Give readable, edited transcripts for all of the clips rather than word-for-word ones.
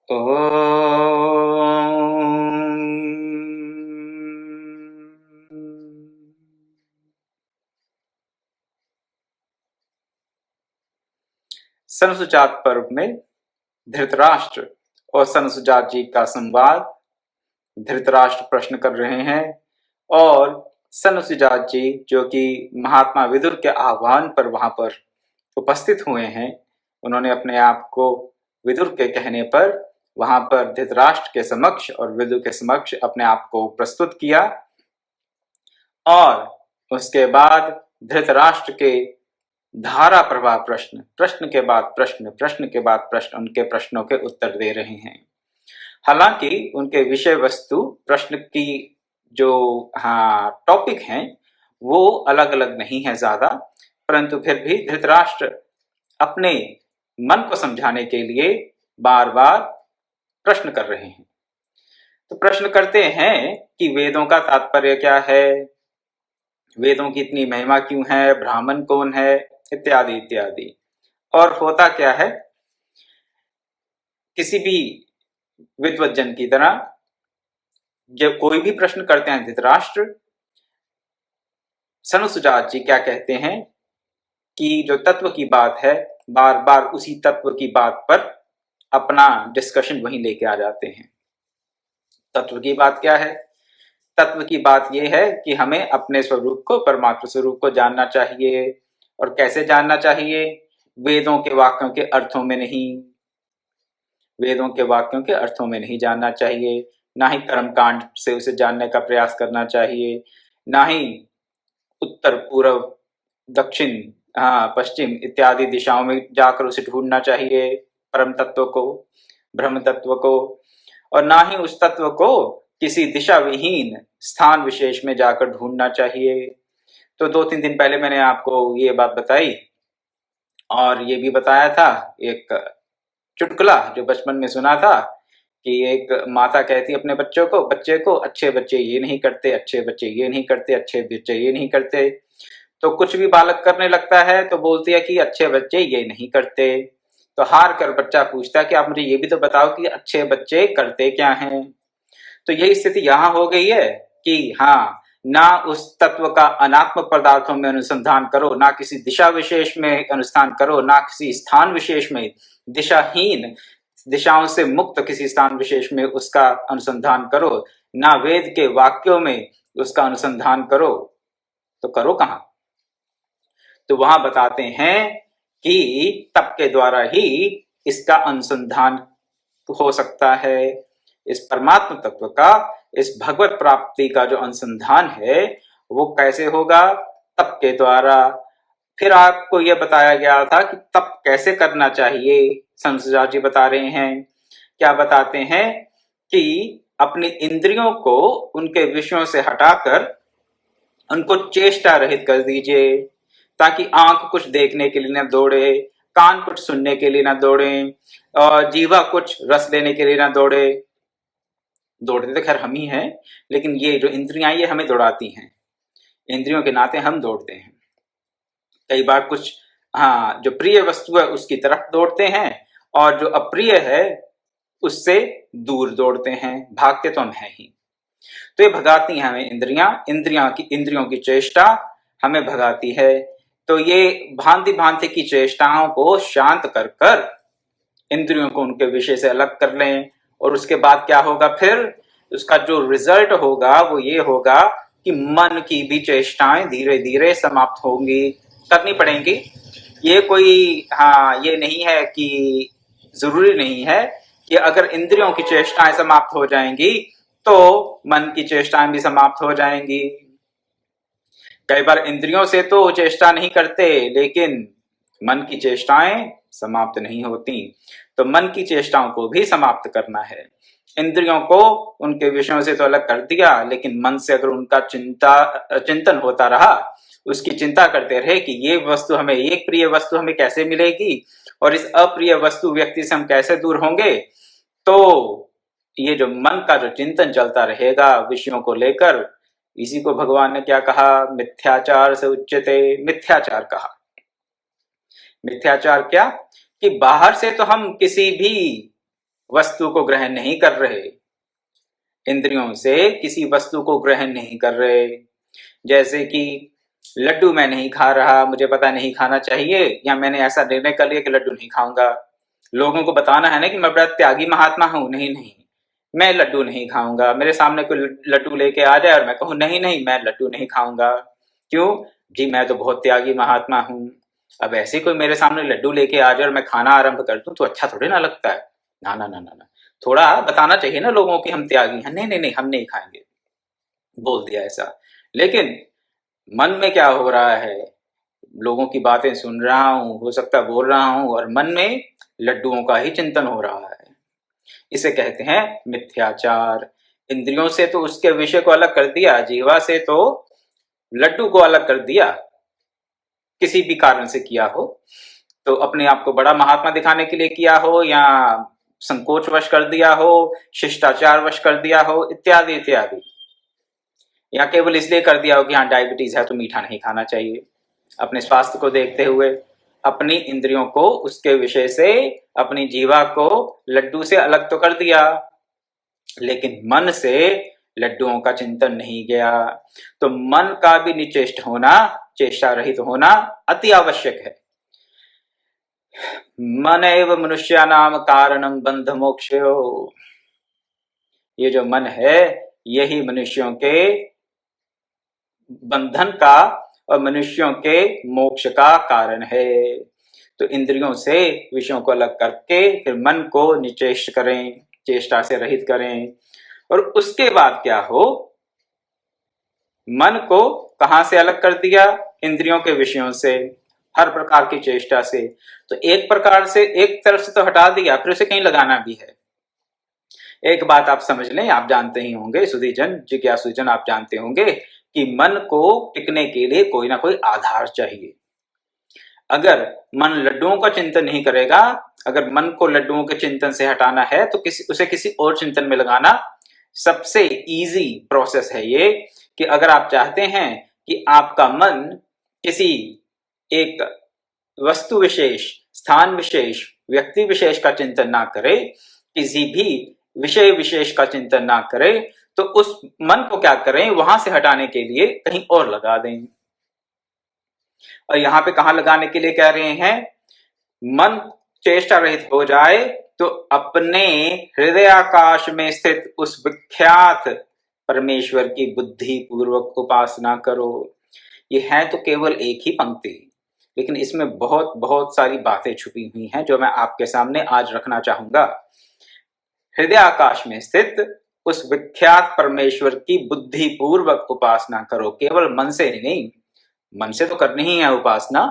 सनसुजात पर्व में धृतराष्ट्र और सनसुजात जी का संवाद। धृतराष्ट्र प्रश्न कर रहे हैं और सनसुजात जी, जो कि महात्मा विदुर के आह्वान पर वहां पर उपस्थित हुए हैं, उन्होंने अपने आप को विदुर के कहने पर वहां पर धृतराष्ट्र के समक्ष और विदुर के समक्ष अपने आप को प्रस्तुत किया। और उसके बाद धृतराष्ट्र के धारा प्रवाह प्रश्न, प्रश्न के बाद प्रश्न, प्रश्न के बाद प्रश्न, उनके प्रश्नों के उत्तर दे रहे हैं। हालांकि उनके विषय वस्तु, प्रश्न की जो टॉपिक हैं वो अलग अलग नहीं है ज्यादा, परंतु फिर भी धृतराष्ट्र अपने मन को समझाने के लिए बार बार प्रश्न कर रहे हैं। तो प्रश्न करते हैं कि वेदों का तात्पर्य क्या है, वेदों की इतनी महिमा क्यों है, ब्राह्मण कौन है, इत्यादि इत्यादि। और होता क्या है, किसी भी विद्वज्जन की तरह जब कोई भी प्रश्न करते हैं धृतराष्ट्र, सनसुजात जी क्या कहते हैं कि जो तत्व की बात है, बार बार उसी तत्व की बात पर अपना डिस्कशन वहीं लेके आ जाते हैं। तत्व की बात क्या है? तत्व की बात यह है कि हमें अपने स्वरूप को, परमात्मा स्वरूप को जानना चाहिए। और कैसे जानना चाहिए? वेदों के वाक्यों के अर्थों में नहीं, वेदों के वाक्यों के अर्थों में नहीं जानना चाहिए, ना ही कर्मकांड से उसे जानने का प्रयास करना चाहिए, ना ही उत्तर, पूर्व, दक्षिण, पश्चिम इत्यादि दिशाओं में जाकर उसे ढूंढना चाहिए, परम तत्व को, ब्रह्म तत्व को। और ना ही उस तत्व को किसी दिशा विहीन स्थान विशेष में जाकर ढूंढना चाहिए। तो 2-3 दिन पहले मैंने आपको ये बात बताई और ये भी बताया था एक चुटकुला जो बचपन में सुना था कि एक माता कहती अपने बच्चे को अच्छे बच्चे ये नहीं करते, अच्छे बच्चे ये नहीं करते, अच्छे बच्चे ये नहीं करते। तो कुछ भी बालक करने लगता है तो बोलती है कि अच्छे बच्चे ये नहीं करते। तो हार कर बच्चा पूछता है कि आप मुझे ये भी तो बताओ कि अच्छे बच्चे करते क्या हैं। तो यही स्थिति यहाँ हो गई है कि ना उस तत्व का अनात्म पदार्थों में अनुसंधान करो, ना किसी दिशा विशेष में अनुसंधान करो, ना किसी स्थान विशेष में, दिशाहीन, दिशाओं से मुक्त किसी स्थान विशेष में उसका अनुसंधान करो, ना वेद के वाक्यों में उसका अनुसंधान करो। तो करो कहाँ? तो वहां बताते हैं कि तप के द्वारा ही इसका अनुसंधान हो सकता है। इस परमात्म तत्व का, इस भगवत प्राप्ति का जो अनुसंधान है वो कैसे होगा? तप के द्वारा। फिर आपको यह बताया गया था कि तप कैसे करना चाहिए। सनसुजात जी बता रहे हैं, क्या बताते हैं कि अपनी इंद्रियों को उनके विषयों से हटाकर उनको चेष्टा रहित कर दीजिए, ताकि आंख कुछ देखने के लिए ना दौड़े, कान कुछ सुनने के लिए ना दौड़े, और जीवा कुछ रस लेने के लिए ना दौड़े। दौड़ते तो खैर हम ही हैं, लेकिन ये जो इंद्रियां ये हमें दौड़ाती हैं, इंद्रियों के नाते हम दौड़ते हैं। कई बार कुछ जो प्रिय वस्तु है उसकी तरफ दौड़ते हैं और जो अप्रिय है उससे दूर दौड़ते हैं, भागते तो हम हैं ही। तो ये भगाती हैं हमें इंद्रियां, इंद्रियों की चेष्टा हमें भगाती है। तो ये भांति भांति की चेष्टाओं को शांत कर कर इंद्रियों को उनके विषय से अलग कर लें। और उसके बाद क्या होगा? फिर उसका जो रिजल्ट होगा वो ये होगा कि मन की भी चेष्टाएं धीरे धीरे समाप्त होंगी, करनी पड़ेंगी। ये कोई ये नहीं है कि, जरूरी नहीं है कि अगर इंद्रियों की चेष्टाएं समाप्त हो जाएंगी तो मन की चेष्टाएं भी समाप्त हो जाएंगी। कई बार इंद्रियों से तो चेष्टा नहीं करते, लेकिन मन की चेष्टाएं समाप्त नहीं होती। तो मन की चेष्टाओं को भी समाप्त करना है। इंद्रियों को उनके विषयों से तो अलग कर दिया, लेकिन मन से अगर उनका चिंतन होता रहा, उसकी चिंता करते रहे कि ये वस्तु हमें, एक प्रिय वस्तु हमें कैसे मिलेगी और इस अप्रिय वस्तु व्यक्ति से हम कैसे दूर होंगे, तो ये जो मन का जो चिंतन चलता रहेगा विषयों को लेकर, इसी को भगवान ने क्या कहा? मिथ्याचार से उच्यते। मिथ्याचार कहा। मिथ्याचार क्या? कि बाहर से तो हम किसी भी वस्तु को ग्रहण नहीं कर रहे, इंद्रियों से किसी वस्तु को ग्रहण नहीं कर रहे। जैसे कि लड्डू मैं नहीं खा रहा, मुझे पता नहीं खाना चाहिए, या मैंने ऐसा निर्णय कर लिया कि लड्डू नहीं खाऊंगा। लोगों को बताना है ना कि मैं बड़ा त्यागी महात्मा हूं, नहीं नहीं मैं लड्डू नहीं खाऊंगा। मेरे सामने कोई लड्डू लेके आ जाए और मैं कहूं नहीं नहीं मैं लड्डू नहीं खाऊंगा, क्यों जी, मैं तो बहुत त्यागी महात्मा हूं। अब ऐसे कोई मेरे सामने लड्डू लेके आ जाए और मैं खाना आरंभ कर दूं तो अच्छा थोड़ी ना लगता है। ना ना ना ना ना, थोड़ा बताना चाहिए ना लोगों की हम त्यागी हैं। नहीं नहीं नहीं हम नहीं खाएंगे, बोल दिया ऐसा। लेकिन मन में क्या हो रहा है, लोगों की बातें सुन रहा हूं, हो सकता है बोल रहा हूं, और मन में लड्डुओं का ही चिंतन हो रहा है। इसे कहते हैं मिथ्याचार। इंद्रियों से तो उसके विषय को अलग कर दिया, जीवा से तो लड्डू को अलग कर दिया, किसी भी कारण से किया हो, तो अपने आप को बड़ा महात्मा दिखाने के लिए किया हो, या संकोचवश कर दिया हो, शिष्टाचार वश कर दिया हो, इत्यादि इत्यादि, या केवल इसलिए कर दिया हो कि हाँ डायबिटीज है तो मीठा नहीं खाना चाहिए। अपने स्वास्थ्य को देखते हुए अपनी इंद्रियों को उसके विषय से, अपनी जीवा को लड्डू से अलग तो कर दिया, लेकिन मन से लड्डुओं का चिंतन नहीं गया। तो मन का भी निचेष्ट होना, चेष्टा रहित होना अति आवश्यक है। मन एव मनुष्यानाम कारणम बंध मोक्षयो। ये जो मन है यही मनुष्यों के बंधन का और मनुष्यों के मोक्ष का कारण है। तो इंद्रियों से विषयों को अलग करके फिर मन को निचेष्ट करें, चेष्टा से रहित करें, और उसके बाद क्या हो, मन को कहां से अलग कर दिया, इंद्रियों के विषयों से, हर प्रकार की चेष्टा से। तो एक प्रकार से एक तरफ से तो हटा दिया, फिर उसे कहीं लगाना भी है। एक बात आप समझ लें, आप जानते ही होंगे, सुधीजन जिज्ञासुजन आप जानते होंगे कि मन को टिकने के लिए कोई ना कोई आधार चाहिए। अगर मन लड्डुओं का चिंतन नहीं करेगा, अगर मन को लड्डुओं के चिंतन से हटाना है तो उसे किसी और चिंतन में लगाना सबसे इजी प्रोसेस है। ये कि अगर आप चाहते हैं कि आपका मन किसी एक वस्तु विशेष, स्थान विशेष, व्यक्ति विशेष का चिंतन ना करे, किसी भी विषय विशेष का चिंतन ना करे, तो उस मन को क्या करें, वहां से हटाने के लिए कहीं और लगा दें। और यहां पे कहां लगाने के लिए कह रहे हैं, मन चेष्टा रहित हो जाए तो अपने हृदय आकाश में स्थित उस विख्यात परमेश्वर की बुद्धि पूर्वक उपासना करो। ये है तो केवल एक ही पंक्ति, लेकिन इसमें बहुत बहुत सारी बातें छुपी हुई हैं जो मैं आपके सामने आज रखना चाहूंगा। हृदय आकाश में स्थित उस विख्यात परमेश्वर की बुद्धि पूर्वक उपासना करो। केवल मन से नहीं, मन से तो करनी ही है उपासना,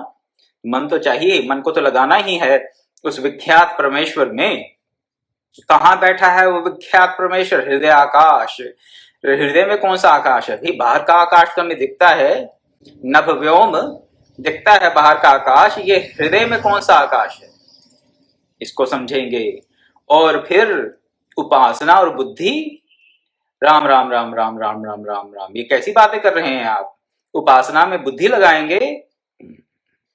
मन तो चाहिए, मन को तो लगाना ही है उस विख्यात परमेश्वर में। कहाँ बैठा है वो विख्यात परमेश्वर? हृदय आकाश। हृदय में कौन सा आकाश है भाई? बाहर का आकाश तो हमें दिखता है, नभ व्योम दिखता है बाहर का आकाश, ये हृदय में कौन सा आकाश है, इसको समझेंगे। और फिर उपासना और बुद्धि, राम राम राम राम राम राम राम राम, ये कैसी बातें कर रहे हैं आप? उपासना में बुद्धि लगाएंगे?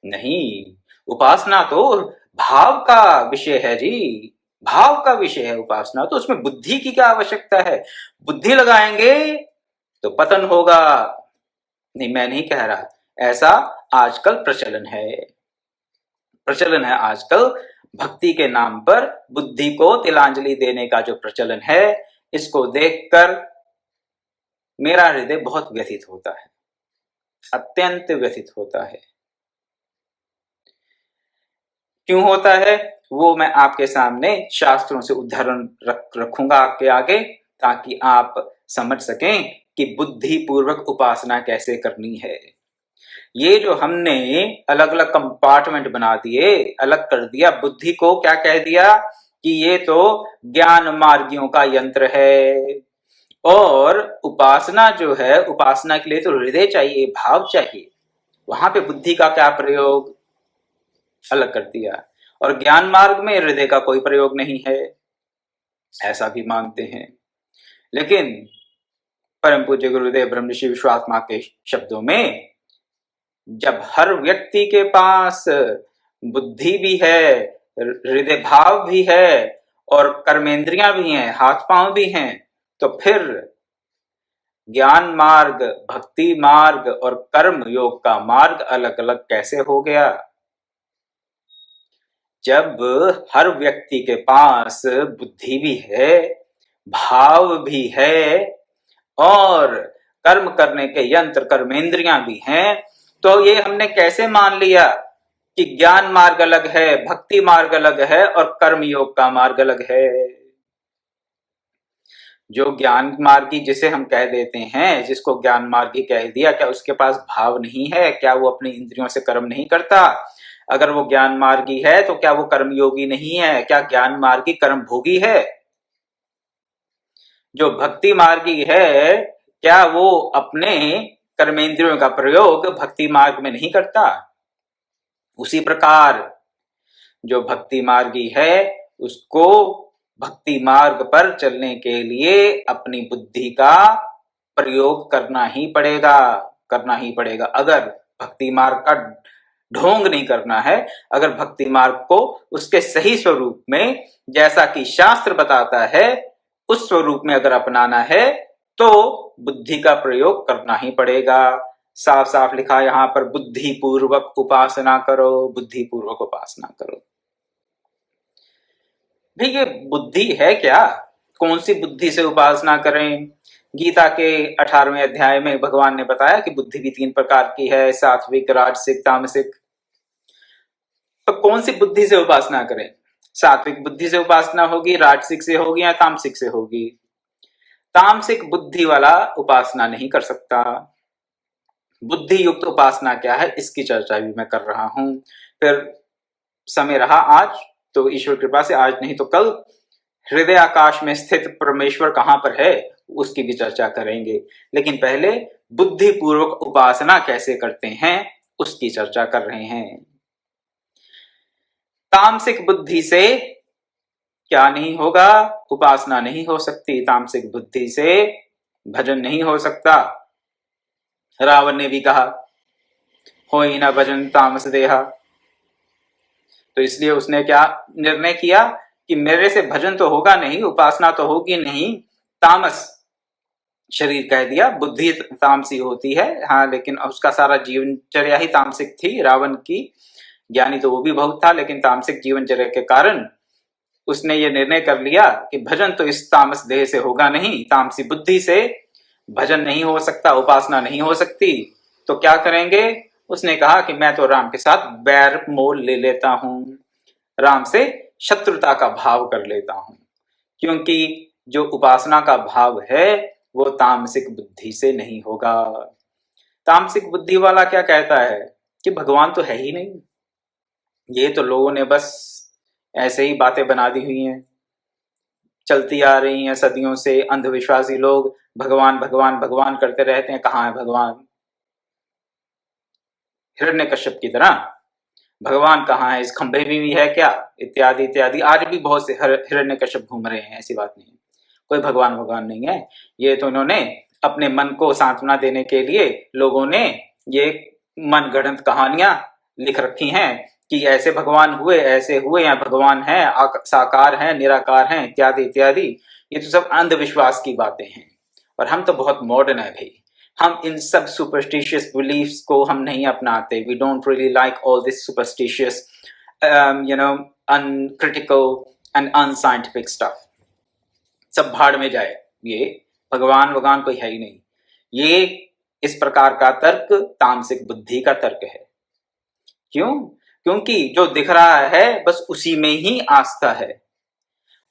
नहीं, उपासना तो भाव का विषय है जी, भाव का विषय है उपासना, तो उसमें बुद्धि की क्या आवश्यकता है? बुद्धि लगाएंगे तो पतन होगा। नहीं, मैं नहीं कह रहा, ऐसा आजकल प्रचलन है, प्रचलन है आजकल भक्ति के नाम पर बुद्धि को तिलांजलि देने का जो प्रचलन है, इसको देखकर मेरा हृदय बहुत व्यथित होता है, अत्यंत व्यथित होता है। क्यों होता है वो मैं आपके सामने शास्त्रों से उदाहरण रखूंगा आपके आगे, ताकि आप समझ सकें कि बुद्धि पूर्वक उपासना कैसे करनी है। ये जो हमने अलग अलग कंपार्टमेंट बना दिए, अलग कर दिया, बुद्धि को क्या कह दिया कि ये तो ज्ञान मार्गियों का यंत्र है, और उपासना जो है, उपासना के लिए तो हृदय चाहिए, भाव चाहिए, वहां पे बुद्धि का क्या प्रयोग, अलग कर दिया। और ज्ञान मार्ग में हृदय का कोई प्रयोग नहीं है, ऐसा भी मानते हैं। लेकिन परम पूज्य गुरुदेव ब्रह्मऋषि विश्वात्मा के शब्दों में, जब हर व्यक्ति के पास बुद्धि भी है, हृदय भाव भी है, और कर्मेंद्रियां भी हैं, हाथ पांव भी हैं, तो फिर ज्ञान मार्ग, भक्ति मार्ग और कर्म योग का मार्ग अलग अलग कैसे हो गया? जब हर व्यक्ति के पास बुद्धि भी है, भाव भी है और कर्म करने के यंत्र कर्मेंद्रियां भी हैं, तो ये हमने कैसे मान लिया कि ज्ञान मार्ग अलग है, भक्ति मार्ग अलग है और कर्म योग का मार्ग अलग है? जो ज्ञान मार्गी जिसे हम कह देते हैं, जिसको ज्ञान मार्गी कह दिया, क्या उसके पास भाव नहीं है? क्या वो अपनी इंद्रियों से कर्म नहीं करता? अगर वो ज्ञान मार्गी है तो क्या वो कर्म योगी नहीं है? क्या ज्ञान मार्गी कर्म भोगी है? जो भक्ति मार्गी है, क्या वो अपने कर्मेंद्रियों का प्रयोग भक्ति मार्ग में नहीं करता? उसी प्रकार जो भक्ति मार्गी है, उसको भक्ति मार्ग पर चलने के लिए अपनी बुद्धि का प्रयोग करना ही पड़ेगा, करना ही पड़ेगा। अगर भक्ति मार्ग का ढोंग नहीं करना है, अगर भक्ति मार्ग को उसके सही स्वरूप में, जैसा कि शास्त्र बताता है, उस स्वरूप में अगर अपनाना है, तो बुद्धि का प्रयोग करना ही पड़ेगा। साफ साफ लिखा यहां पर, बुद्धि पूर्वक उपासना करो, बुद्धि पूर्वक उपासना करो। भाई ये बुद्धि है क्या? कौन सी बुद्धि से उपासना करें? गीता के 18वें अध्याय में भगवान ने बताया कि बुद्धि भी 3 प्रकार की है, सात्विक, राजसिक, तामसिक। तो कौन सी बुद्धि से उपासना करें? सात्विक बुद्धि से उपासना होगी, राजसिक से होगी या तामसिक से होगी? तामसिक बुद्धि वाला उपासना नहीं कर सकता। बुद्धि युक्त उपासना क्या है, इसकी चर्चा भी मैं कर रहा हूं। फिर समय रहा आज तो ईश्वर कृपा से, आज नहीं तो कल, हृदय आकाश में स्थित परमेश्वर कहां पर है उसकी भी चर्चा करेंगे। लेकिन पहले बुद्धि पूर्वक उपासना कैसे करते हैं उसकी चर्चा कर रहे हैं। तामसिक बुद्धि से क्या नहीं होगा? उपासना नहीं हो सकती। तामसिक बुद्धि से भजन नहीं हो सकता। रावण ने भी कहा, होई न भजन तामस देहा। तो इसलिए उसने क्या निर्णय किया कि मेरे से भजन तो होगा नहीं, उपासना तो होगी नहीं, तामस शरीर कह दिया। बुद्धि तामसी होती है, हाँ, लेकिन उसका सारा जीवनचर्या ही तामसिक थी। रावण की ज्ञानी तो वो भी बहुत था, लेकिन तामसिक जीवनचर्या के कारण उसने ये निर्णय कर लिया कि भजन तो इस तामस देह से होगा नहीं, तामसी बुद्धि से भजन नहीं हो सकता, उपासना नहीं हो सकती। तो क्या करेंगे? उसने कहा कि मैं तो राम के साथ बैर मोल ले लेता हूं, राम से शत्रुता का भाव कर लेता हूं, क्योंकि जो उपासना का भाव है वो तामसिक बुद्धि से नहीं होगा। तामसिक बुद्धि वाला क्या कहता है कि भगवान तो है ही नहीं, ये तो लोगों ने बस ऐसे ही बातें बना दी हुई हैं, चलती आ रही हैं सदियों से। अंधविश्वासी लोग भगवान भगवान भगवान करते रहते हैं। कहाँ है भगवान? हिरण्यकश्यप की तरह भगवान कहाँ है? इस खंभे में भी है क्या? इत्यादि इत्यादि। आज भी बहुत से हिरण्यकश्यप घूम रहे हैं, ऐसी बात नहीं है। कोई भगवान भगवान नहीं है। ये तो इन्होंने अपने मन को सांत्वना देने के लिए लोगों ने ये मनगढ़ंत कहानियां लिख रखी हैं कि ऐसे भगवान हुए, ऐसे हुए, या भगवान है, साकार है, निराकार है, इत्यादि इत्यादि। ये तो सब अंधविश्वास की बातें हैं। और हम तो बहुत मॉडर्न है भाई, हम इन सब सुपरस्टिशियस बिलीफ्स को हम नहीं अपनाते। We don't really like all this superstitious uncritical and unscientific stuff. सब भाड़ में जाए, ये भगवान भगवान कोई है ही नहीं। ये इस प्रकार का तर्क तामसिक बुद्धि का तर्क है। क्यों? क्योंकि जो दिख रहा है बस उसी में ही आस्था है,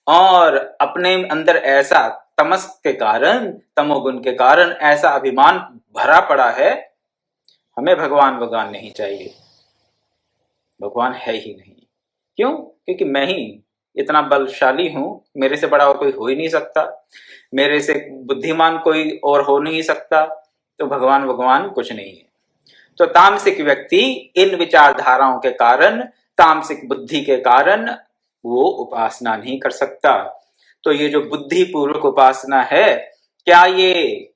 और अपने अंदर ऐसा तमस के कारण, तमोगुण के कारण ऐसा अभिमान भरा पड़ा है, हमें भगवान भगवान नहीं चाहिए, भगवान है ही नहीं। क्यों? क्योंकि मैं ही इतना बलशाली हूं, मेरे से बड़ा और कोई हो ही नहीं सकता, मेरे से बुद्धिमान कोई और हो नहीं सकता, तो भगवान भगवान कुछ नहीं है। तो तामसिक व्यक्ति इन विचारधाराओं के कारण, तामसिक बुद्धि के कारण वो उपासना नहीं कर सकता। तो ये जो बुद्धि पूर्वक उपासना है, क्या ये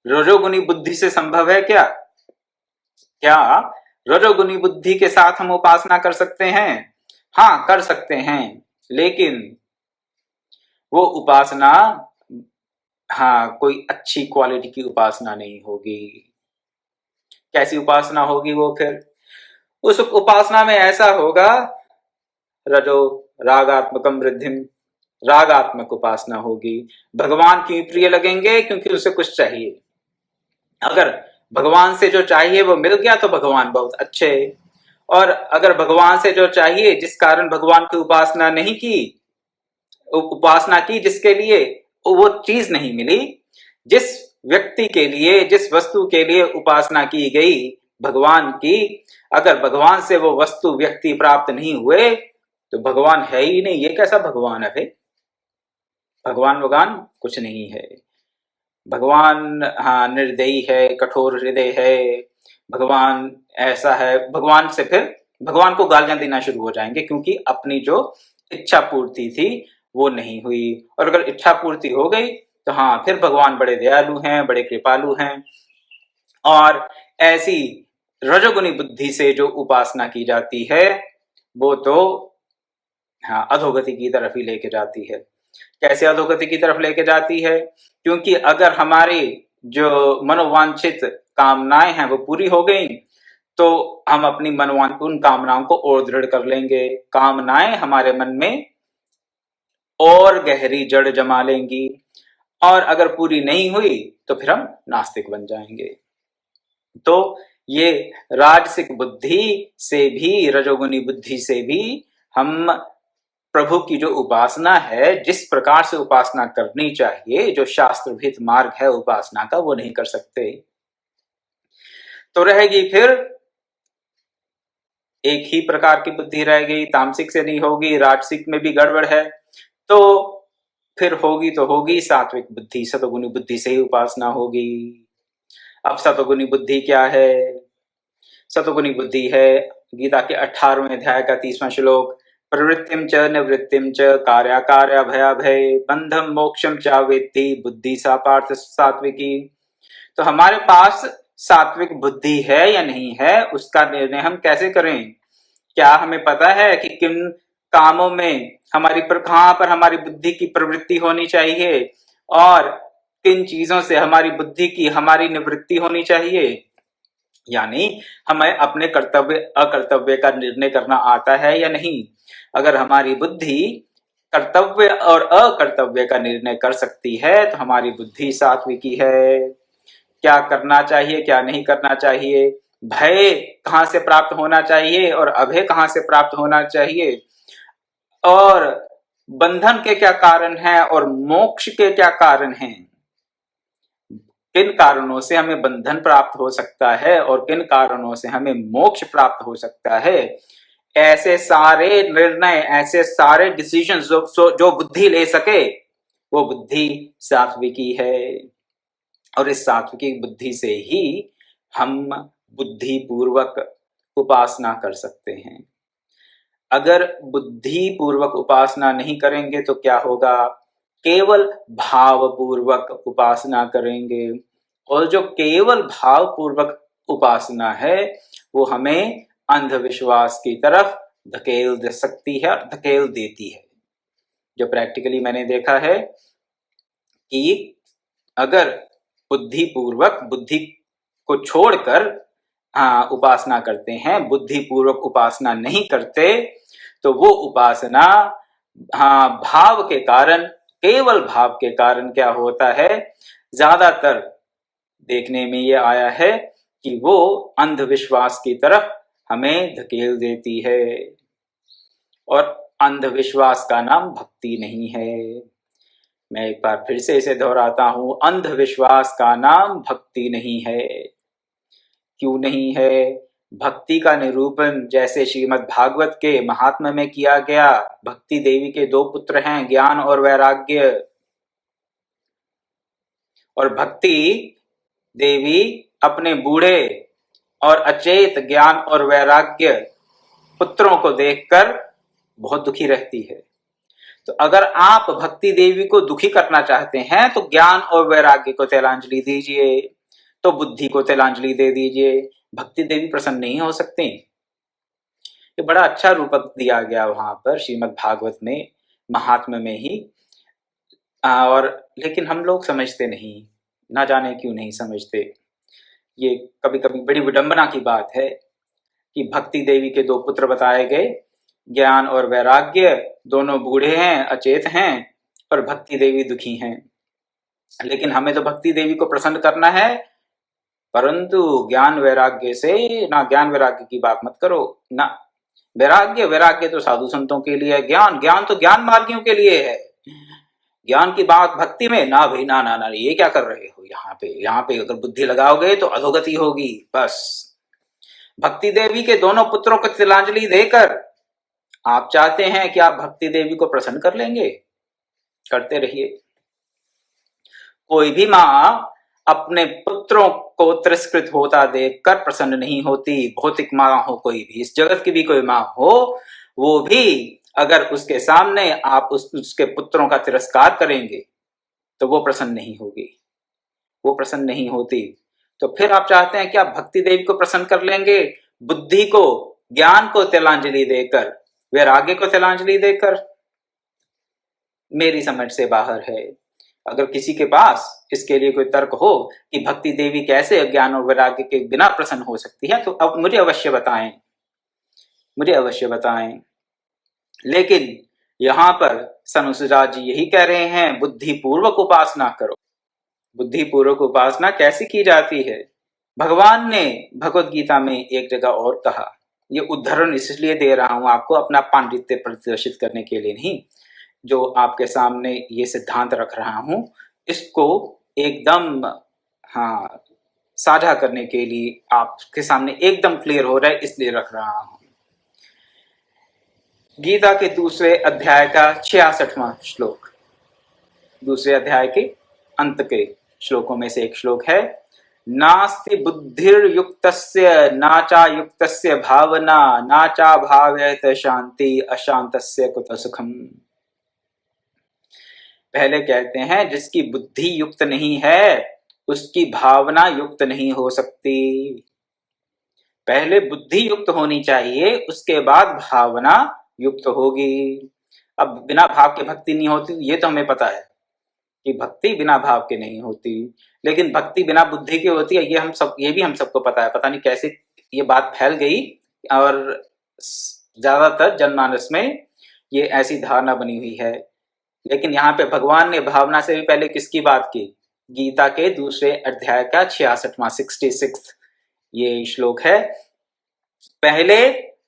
रजोगुनी बुद्धि से संभव है? क्या रजोगुनी बुद्धि के साथ हम उपासना कर सकते हैं? हाँ, कर सकते हैं, लेकिन वो उपासना हाँ कोई अच्छी क्वालिटी की उपासना नहीं होगी। कैसी उपासना होगी वो फिर? उस उपासना में ऐसा होगा, रजो रागात्मकम वृद्धिम, रागात्मक उपासना होगी। भगवान क्यों प्रिय लगेंगे? क्योंकि उसे कुछ चाहिए। अगर भगवान से जो चाहिए वो मिल गया तो भगवान बहुत अच्छे। और अगर भगवान से जो चाहिए जिस कारण भगवान की उपासना नहीं की, उपासना की जिसके लिए वो चीज नहीं मिली, जिस व्यक्ति के लिए जिस वस्तु के लिए उपासना की गई भगवान की, अगर भगवान से वो वस्तु व्यक्ति प्राप्त नहीं हुए तो भगवान है ही नहीं। ये कैसा भगवान है भाई? भगवान कुछ नहीं है। भगवान हाँ निर्दयी है, कठोर हृदय है। भगवान ऐसा है, भगवान से फिर भगवान को गालियां देना शुरू हो जाएंगे क्योंकि अपनी जो इच्छा पूर्ति थी वो नहीं हुई। और अगर इच्छा पूर्ति हो गई तो हाँ फिर भगवान बड़े दयालु हैं, बड़े कृपालु हैं। और ऐसी रजोगुनी बुद्धि से जो उपासना की जाती है वो तो हाँ अधोगति की तरफ ही लेके जाती है। कैसे अधोगति की तरफ लेके जाती है? क्योंकि अगर हमारी जो मनोवांछित कामनाएं हैं वो पूरी हो गई तो हम अपनी उन कामनाओं को और दृढ़ कर लेंगे। कामनाएं हमारे मन में और गहरी जड़ जमा लेंगी और अगर पूरी नहीं हुई तो फिर हम नास्तिक बन जाएंगे। तो ये राजसिक बुद्धि से भी, रजोगुनी बुद्धि से भी हम प्रभु की जो उपासना है, जिस प्रकार से उपासना करनी चाहिए, जो शास्त्रभित मार्ग है उपासना का, वो नहीं कर सकते। तो रहेगी फिर एक ही प्रकार की बुद्धि रह गई, तामसिक से नहीं होगी, राजसिक में भी गड़बड़ है। तो फिर होगी तो होगी सात्विक बुद्धि, सतोगुनी बुद्धि से ही उपासना होगी। अब सतोगुनी बुद्धि क्या है? सतोगुनी बुद्धि है गीता के 18वें अध्याय का 30वां श्लोक, प्रवृत्तिम च निवृत्तिम च कार्याकार्य भयाभय बंधम मोक्षम च वेत्ति बुद्धि सा पार्थ सात्विकी। तो हमारे पास सात्विक बुद्धि है या नहीं है उसका निर्णय हम कैसे करें? क्या हमें पता है कि किन कामों में कहां पर हमारी बुद्धि की प्रवृत्ति होनी चाहिए और किन चीजों से हमारी निवृत्ति होनी चाहिए? यानी हमें अपने कर्तव्य अकर्तव्य का निर्णय करना आता है या नहीं? अगर हमारी बुद्धि कर्तव्य और अकर्तव्य का निर्णय कर सकती है तो हमारी बुद्धि सात्विकी है। क्या करना चाहिए, क्या नहीं करना चाहिए, भय कहां से प्राप्त होना चाहिए और अभय कहां से प्राप्त होना चाहिए, और बंधन के क्या कारण हैं और मोक्ष के क्या कारण हैं, किन कारणों से हमें बंधन प्राप्त हो सकता है और किन कारणों से हमें मोक्ष प्राप्त हो सकता है, ऐसे सारे निर्णय, ऐसे सारे डिसीजन जो बुद्धि ले सके वो बुद्धि सात्विकी है। और इस सात्विकी बुद्धि से ही हम बुद्धि पूर्वक उपासना कर सकते हैं। अगर बुद्धि पूर्वक उपासना नहीं करेंगे तो क्या होगा? केवल भाव पूर्वक उपासना करेंगे और जो केवल भाव पूर्वक उपासना है वो हमें अंधविश्वास की तरफ धकेल दे सकती है, धकेल देती है। जो प्रैक्टिकली मैंने देखा है कि अगर बुद्धि पूर्वक, बुद्धि को छोड़कर उपासना करते हैं, बुद्धि पूर्वक उपासना नहीं करते, तो वो उपासना भाव के कारण, केवल भाव के कारण क्या होता है, ज्यादातर देखने में ये आया है कि वो अंधविश्वास की तरफ हमें धकेल देती है। और अंधविश्वास का नाम भक्ति नहीं है। मैं एक बार फिर से इसे दोहराता हूं, अंधविश्वास का नाम भक्ति नहीं है। क्यों नहीं है? भक्ति का निरूपण जैसे श्रीमद् भागवत के महात्म्य में किया गया। भक्ति देवी के 2 पुत्र हैं, ज्ञान और वैराग्य। और भक्ति देवी अपने बूढ़े और अचेत ज्ञान और वैराग्य पुत्रों को देखकर बहुत दुखी रहती है। तो अगर आप भक्ति देवी को दुखी करना चाहते हैं तो ज्ञान और वैराग्य को तिलांजलि दीजिए, तो बुद्धि को तिलांजलि दे दीजिए। भक्ति देवी प्रसन्न नहीं हो सकती। ये बड़ा अच्छा रूपक दिया गया वहां पर श्रीमद् भागवत में, महात्म्य में ही। और लेकिन हम लोग समझते नहीं, ना जाने क्यों नहीं समझते। ये कभी कभी बड़ी विडंबना की बात है कि भक्ति देवी के दो पुत्र बताए गए, ज्ञान और वैराग्य, दोनों बूढ़े हैं, अचेत हैं, पर भक्ति देवी दुखी हैं। लेकिन हमें तो भक्ति देवी को प्रसन्न करना है, परंतु ज्ञान वैराग्य से ना, ज्ञान वैराग्य की बात मत करो ना। वैराग्य वैराग्य तो साधु संतों के लिए है, ज्ञान ज्ञान तो ज्ञान मार्गियों के लिए है। ज्ञान की बात भक्ति में ना भाई, ना ना ना, ये क्या कर रहे हो यहाँ पे अगर बुद्धि लगाओगे तो अधोगति होगी। बस भक्ति देवी के दोनों पुत्रों को तिलांजलि देकर आप चाहते हैं कि आप भक्ति देवी को प्रसन्न कर लेंगे, करते रहिए। कोई भी माँ अपने पुत्रों को तिरस्कृत होता देखकर प्रसन्न नहीं होती। भौतिक माँ हो कोई भी, इस जगत की भी कोई माँ हो, वो भी अगर उसके सामने आप उसके पुत्रों का तिरस्कार करेंगे तो वो प्रसन्न नहीं होगी, वो प्रसन्न नहीं होती। तो फिर आप चाहते हैं कि आप भक्ति देवी को प्रसन्न कर लेंगे, बुद्धि को, ज्ञान को तिलांजलि देकर, वैराग्य को तिलांजलि देकर। मेरी समझ से बाहर है। अगर किसी के पास इसके लिए कोई तर्क हो कि भक्ति देवी कैसे ज्ञान और वैराग्य के बिना प्रसन्न हो सकती है, तो अब मुझे अवश्य बताएं, मुझे अवश्य बताएं। लेकिन यहां पर सनुसुजा जी यही कह रहे हैं, बुद्धिपूर्वक उपासना करो। बुद्धिपूर्वक उपासना कैसे की जाती है? भगवान ने भगवत गीता में एक जगह और कहा, ये उदाहरण इसलिए दे रहा हूं आपको, अपना पांडित्य प्रदर्शित करने के लिए नहीं, जो आपके सामने ये सिद्धांत रख रहा हूं इसको एकदम हाँ साझा करने के लिए, आपके सामने एकदम क्लियर हो रहा है इसलिए रख रहा हूं। गीता के दूसरे अध्याय का 66वां श्लोक, दूसरे अध्याय के अंत के श्लोकों में से एक श्लोक है, नास्ति बुद्धिर्युक्तस्य नाचा युक्तस्य भावना नाचा भावयत शांति अशांतस्य कुत सुखम। पहले कहते हैं जिसकी बुद्धि युक्त नहीं है उसकी भावना युक्त नहीं हो सकती। पहले बुद्धि युक्त होनी चाहिए, उसके बाद भावना युक्त होगी। अब बिना भाव के भक्ति नहीं होती, ये तो हमें पता है कि भक्ति बिना भाव के नहीं होती, लेकिन भक्ति बिना बुद्धि की होती है, ये भी हम सबको पता है। पता नहीं कैसे ये बात फैल गई और ज्यादातर जनमानस में ये ऐसी धारणा बनी हुई है। लेकिन यहाँ पे भगवान ने भावना से भी पहले किसकी बात की? गीता के दूसरे अध्याय का 66वां 66 ये श्लोक है। पहले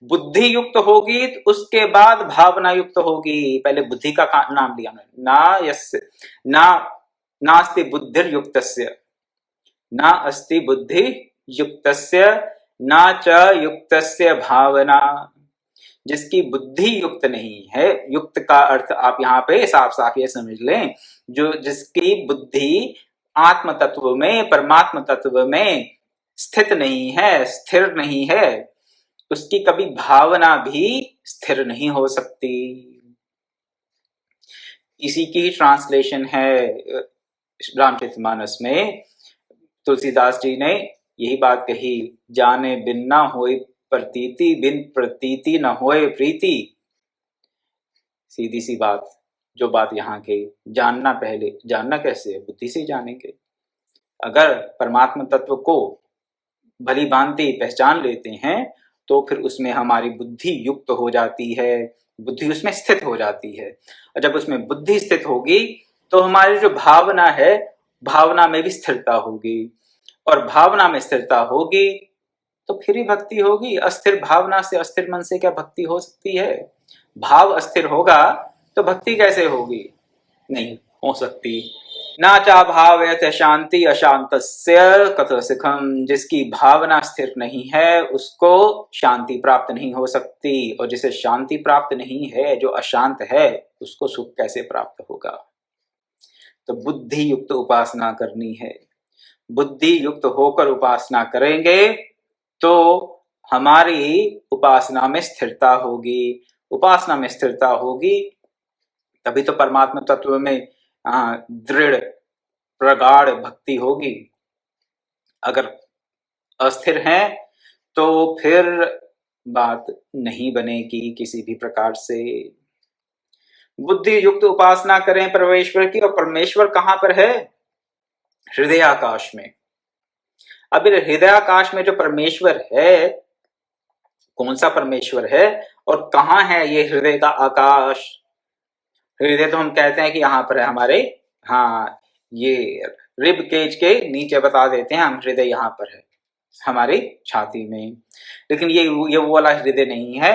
बुद्धि युक्त होगी तो उसके बाद भावना युक्त होगी। पहले बुद्धि का नाम लिया मैंने, नास्ति बुद्धिर्युक्तस्य, ना अस्ति बुद्धि युक्तस्य, ना च युक्तस्य भावना। जिसकी बुद्धि युक्त नहीं है, युक्त का अर्थ आप यहाँ पे साफ साफ ये समझ लें, जो जिसकी बुद्धि आत्म तत्व में, परमात्म तत्व में स्थित नहीं है, स्थिर नहीं है, उसकी कभी भावना भी स्थिर नहीं हो सकती। इसी की ट्रांसलेशन है रामचरितमानस में। तुलसीदास जी ने यही बात कही, जाने बिन ना होए प्रतीति, बिन प्रतीति न होए प्रीति। सीधी सी बात, जो बात यहाँ के जानना, पहले जानना कैसे है? बुद्धि से जानेंगे। अगर परमात्मा तत्व को भली भांति पहचान लेते हैं तो फिर उसमें हमारी बुद्धि युक्त हो जाती है, बुद्धि उसमें स्थित हो जाती है। और जब उसमें बुद्धि स्थित होगी तो हमारी जो भावना है, भावना में भी स्थिरता होगी, और भावना में स्थिरता होगी तो फिर ही भक्ति होगी। अस्थिर भावना से, अस्थिर मन से क्या भक्ति हो सकती है? भाव अस्थिर होगा तो भक्ति कैसे होगी? नहीं हो सकती। नाचा भावयत शांति अशांतस्य कत सुखम। जिसकी भावना स्थिर नहीं है उसको शांति प्राप्त नहीं हो सकती, और जिसे शांति प्राप्त नहीं है, जो अशांत है, उसको सुख कैसे प्राप्त होगा? तो बुद्धि युक्त उपासना करनी है। बुद्धि युक्त होकर उपासना करेंगे तो हमारी उपासना में स्थिरता होगी। उपासना में स्थिरता होगी तभी तो परमात्मा तत्व में दृढ़ प्रगाढ़ भक्ति होगी। अगर अस्थिर हैं तो फिर बात नहीं बनेगी किसी भी प्रकार से। बुद्धि युक्त उपासना करें परमेश्वर की, और परमेश्वर कहां पर है? हृदयाकाश में। अब हृदयाकाश में जो परमेश्वर है, कौन सा परमेश्वर है और कहाँ है ये हृदय का आकाश? हृदय तो हम कहते हैं कि यहाँ पर है हमारे, हाँ, ये रिब केज के नीचे बता देते हैं हम, हृदय यहाँ पर है हमारी छाती में। लेकिन ये वो वाला हृदय नहीं है।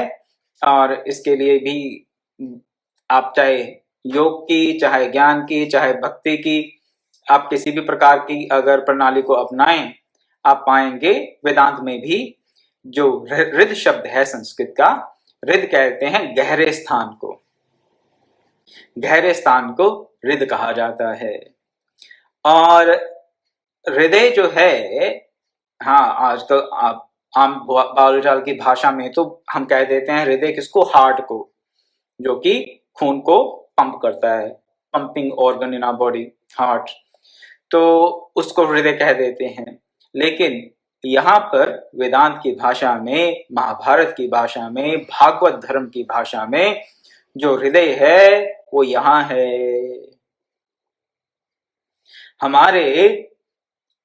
और इसके लिए भी आप चाहे योग की, चाहे ज्ञान की, चाहे भक्ति की, आप किसी भी प्रकार की अगर प्रणाली को अपनाएं, आप पाएंगे वेदांत में भी जो हृद शब्द है संस्कृत का, हृद कहते हैं गहरे स्थान को, गहरे स्थान को हृद कहा जाता है। और हृदय जो है, हाँ, आजकल आप आम बालचाल की भाषा में तो हम कह देते हैं हृदय किसको? हार्ट को, जो कि खून को पंप करता है, pumping organ in our body, heart, तो उसको हृदय कह देते हैं। लेकिन यहाँ पर वेदांत की भाषा में, महाभारत की भाषा में, भागवत धर्म की भाषा में जो हृदय है वो यहाँ है, हमारे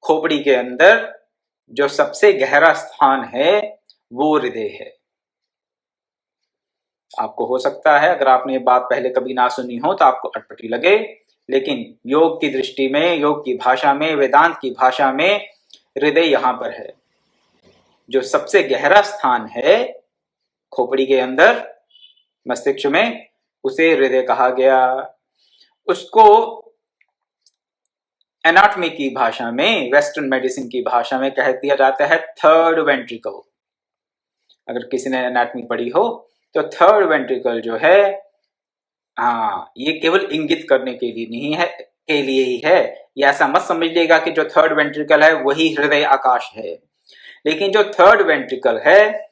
खोपड़ी के अंदर जो सबसे गहरा स्थान है वो हृदय है। आपको हो सकता है अगर आपने ये बात पहले कभी ना सुनी हो तो आपको अटपटी लगे, लेकिन योग की दृष्टि में, योग की भाषा में, वेदांत की भाषा में हृदय यहाँ पर है। जो सबसे गहरा स्थान है खोपड़ी के अंदर, मस्तिष्क में, उसे हृदय कहा गया। उसको एनाटॉमी की भाषा में, वेस्टर्न मेडिसिन की भाषा में कह दिया जाता है थर्ड वेंट्रिकल। अगर किसी ने एनाटॉमी पढ़ी हो तो थर्ड वेंट्रिकल जो है, हाँ, ये केवल इंगित करने के लिए नहीं है, के लिए ही है। ये ऐसा मत समझिएगा कि जो थर्ड वेंट्रिकल है वही हृदय आकाश है, लेकिन जो थर्ड वेंट्रिकल है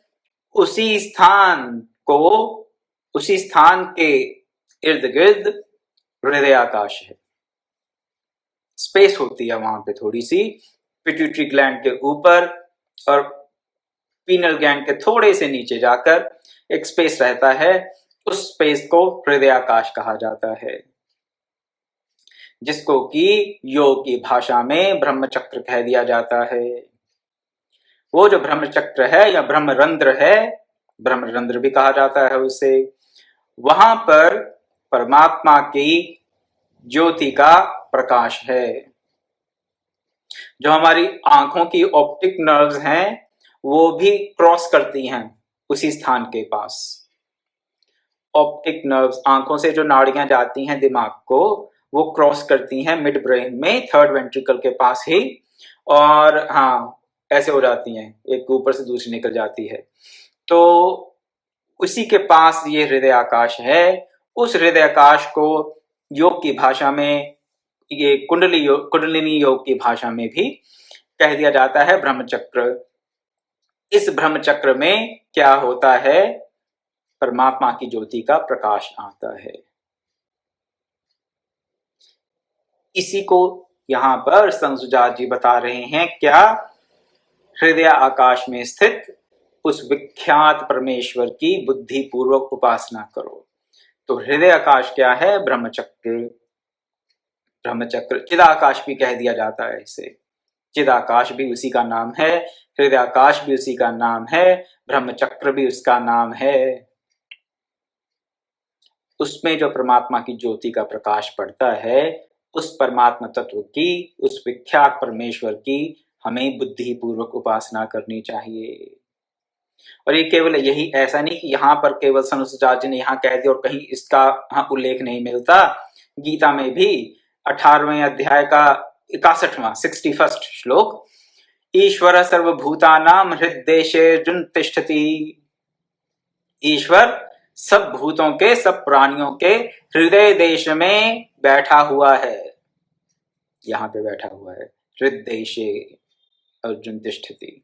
उसी स्थान को, उसी स्थान के इर्द गिर्द हृदय आकाश है। स्पेस होती है वहां पे थोड़ी सी, पिट्यूटरी ग्लैंड के ऊपर और पीनल ग्लैंड के थोड़े से नीचे जाकर एक स्पेस रहता है, उस स्पेस को हृदय आकाश कहा जाता है, जिसको कि योग की भाषा में ब्रह्मचक्र कह दिया जाता है। वो जो ब्रह्मचक्र है या ब्रह्मरंध्र है, ब्रह्मरंध्र भी कहा जाता है उसे, वहां पर परमात्मा की ज्योति का प्रकाश है। जो हमारी आंखों की ऑप्टिक नर्व्स हैं वो भी क्रॉस करती हैं उसी स्थान के पास। ऑप्टिक नर्व्स, आंखों से जो नाड़ियां जाती हैं दिमाग को, वो क्रॉस करती हैं मिड ब्रेन में, थर्ड वेंट्रिकल के पास ही, और हाँ, ऐसे हो जाती हैं, एक ऊपर से दूसरी निकल जाती है। तो उसी के पास ये हृदय आकाश है। उस हृदय आकाश को योग की भाषा में, ये कुंडलिनी योग की भाषा में भी कह दिया जाता है ब्रह्मचक्र। इस ब्रह्मचक्र में क्या होता है? परमात्मा की ज्योति का प्रकाश आता है। इसी को यहां पर संसुजात जी बता रहे हैं, क्या? हृदय आकाश में स्थित उस विख्यात परमेश्वर की बुद्धि पूर्वक उपासना करो। तो हृदय आकाश क्या है? ब्रह्मचक्र। ब्रह्मचक्र, चिदाकाश भी कह दिया जाता है इसे, चिदाकाश भी उसी का नाम है, हृदय आकाश भी उसी का नाम है, ब्रह्मचक्र भी उसका नाम है। उसमें जो परमात्मा की ज्योति का प्रकाश पड़ता है, उस परमात्मा तत्व की, उस विख्यात परमेश्वर की हमें बुद्धि पूर्वक उपासना करनी चाहिए। और ये केवल यही, ऐसा नहीं कि यहाँ पर केवल संसुजात जी ने यहाँ कह दिया और कहीं इसका उल्लेख नहीं मिलता। गीता में भी 18वें अध्याय का 61वां 61st श्लोक, ईश्वर सर्वभूतानां हृद्देशेऽर्जुन तिष्ठति। ईश्वर सब भूतों के, सब प्राणियों के हृदय देश में बैठा हुआ है, यहाँ पे बैठा हुआ है, हृद्देशे अर्जुन तिष्ठति।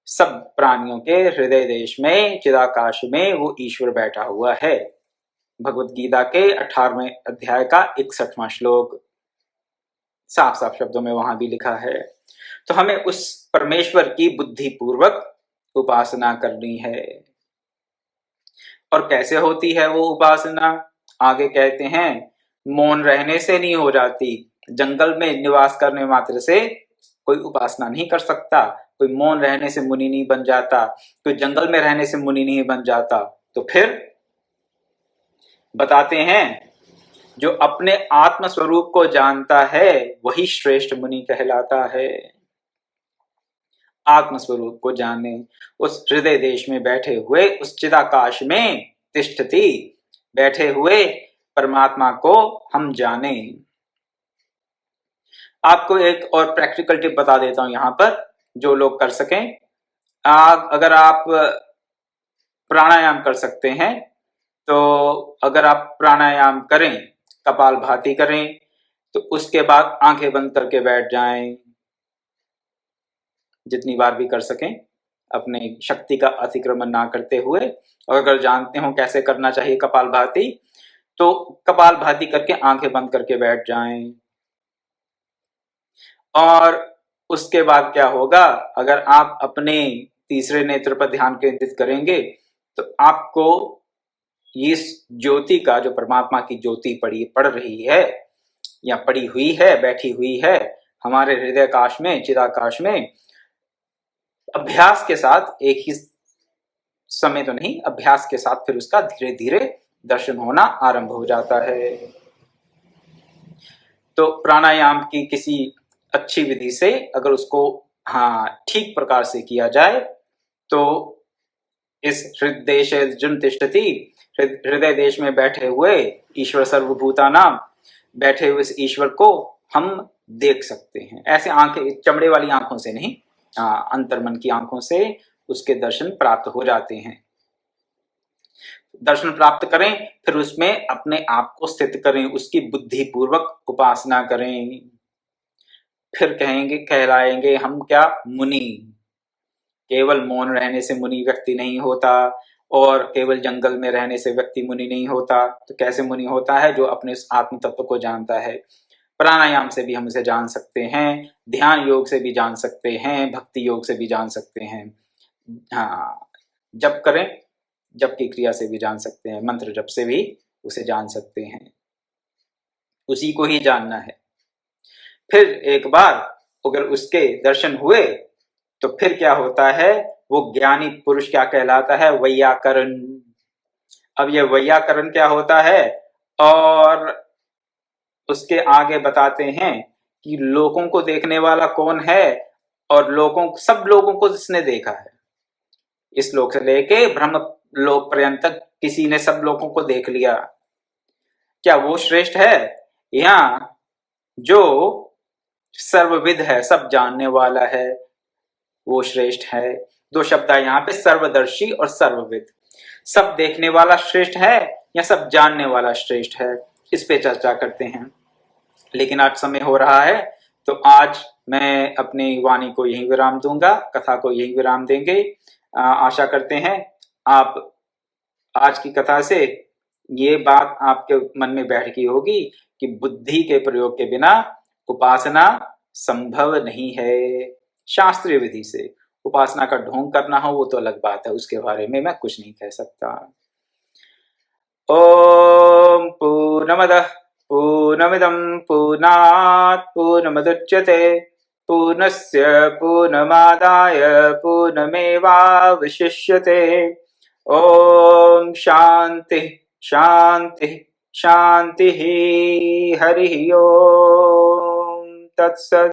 सब प्राणियों के हृदय देश में, चिदाकाश में वो ईश्वर बैठा हुआ है। भगवत गीता के 18वें अध्याय का 61वां श्लोक, साफ साफ शब्दों में वहां भी लिखा है। तो हमें उस परमेश्वर की बुद्धि पूर्वक उपासना करनी है। और कैसे होती है वो उपासना? आगे कहते हैं मौन रहने से नहीं हो जाती, जंगल में निवास करने मात्र से कोई उपासना नहीं कर सकता, कोई मौन रहने से मुनि नहीं बन जाता, कोई जंगल में रहने से मुनि नहीं बन जाता। तो फिर बताते हैं जो अपने आत्म स्वरूप को जानता है वही श्रेष्ठ मुनि कहलाता है। आत्म स्वरूप को जाने, उस हृदय देश में बैठे हुए, उस चिदाकाश में तिष्ठति बैठे हुए परमात्मा को हम जाने। आपको एक और प्रैक्टिकल टिप बता देता हूं यहां पर, जो लोग कर सकें। अगर आप प्राणायाम कर सकते हैं तो अगर आप प्राणायाम करें, कपालभाति करें, तो उसके बाद आंखें बंद करके बैठ जाएं, जितनी बार भी कर सकें, अपने शक्ति का अतिक्रमण ना करते हुए। और अगर जानते हो कैसे करना चाहिए कपालभाति, तो कपालभाति करके आंखें बंद करके बैठ जाएं। और उसके बाद क्या होगा, अगर आप अपने तीसरे नेत्र पर ध्यान केंद्रित करेंगे तो आपको इस ज्योति का, जो परमात्मा की ज्योति पड़ रही है या पड़ी हुई है, बैठी हुई है हमारे हृदय काश में, चिदाकाश में, अभ्यास के साथ, एक ही समय तो नहीं, अभ्यास के साथ फिर उसका धीरे धीरे दर्शन होना आरंभ हो जाता है। तो प्राणायाम की किसी अच्छी विधि से अगर उसको ठीक प्रकार से किया जाए तो इस हृदय देश में बैठे हुए ईश्वर सर्वभूतानां, बैठे हुए इस ईश्वर को हम देख सकते हैं। ऐसे आंखें, चमड़े वाली आंखों से नहीं, अंतर्मन की आंखों से उसके दर्शन प्राप्त हो जाते हैं। दर्शन प्राप्त करें, फिर उसमें अपने आप को स्थित करें, उसकी बुद्धि पूर्वक उपासना करें। फिर कहलाएंगे हम क्या, मुनि। केवल मौन रहने से मुनि व्यक्ति नहीं होता, और केवल जंगल में रहने से व्यक्ति मुनि नहीं होता। तो कैसे मुनि होता है, जो अपने उस आत्म तत्व को जानता है। प्राणायाम से भी हम इसे जान सकते हैं, ध्यान योग से भी जान सकते हैं, भक्ति योग से भी जान सकते हैं, जप करें, जप की क्रिया से भी जान सकते हैं, मंत्र जप से भी उसे जान सकते हैं। उसी को ही जानना है। फिर एक बार अगर उसके दर्शन हुए तो फिर क्या होता है, वो ज्ञानी पुरुष क्या कहलाता है, वैयाकरण। अब ये वैयाकरण क्या होता है, और उसके आगे बताते हैं कि लोगों को देखने वाला कौन है, और सब लोगों को जिसने देखा है, इस लोक से लेके ब्रह्म लोक पर्यंत तक किसी ने सब लोगों को देख लिया, क्या वो श्रेष्ठ है, या जो सर्वविद है, सब जानने वाला है, वो श्रेष्ठ है। दो शब्द है यहाँ पे, सर्वदर्शी और सर्वविद। सब देखने वाला श्रेष्ठ है या सब जानने वाला श्रेष्ठ है, इस पे चर्चा करते हैं। लेकिन आज समय हो रहा है, तो आज मैं अपनी वाणी को यहीं विराम दूंगा, कथा को यहीं विराम देंगे। आशा करते हैं आप आज की कथा से ये बात आपके मन में बैठ गई होगी कि बुद्धि के प्रयोग के बिना उपासना संभव नहीं है। शास्त्रीय विधि से उपासना का ढोंग करना हो वो तो अलग बात है, उसके बारे में मैं कुछ नहीं कह सकता। ओम पूर्णमदः पूर्णमिदं पूर्णात् पूर्णमुदच्यते पूर्णस्य पूर्णमादाय पूर्णमेवावशिष्यते। ओम शांति शांति शांति। हरि ओम तत्सत्।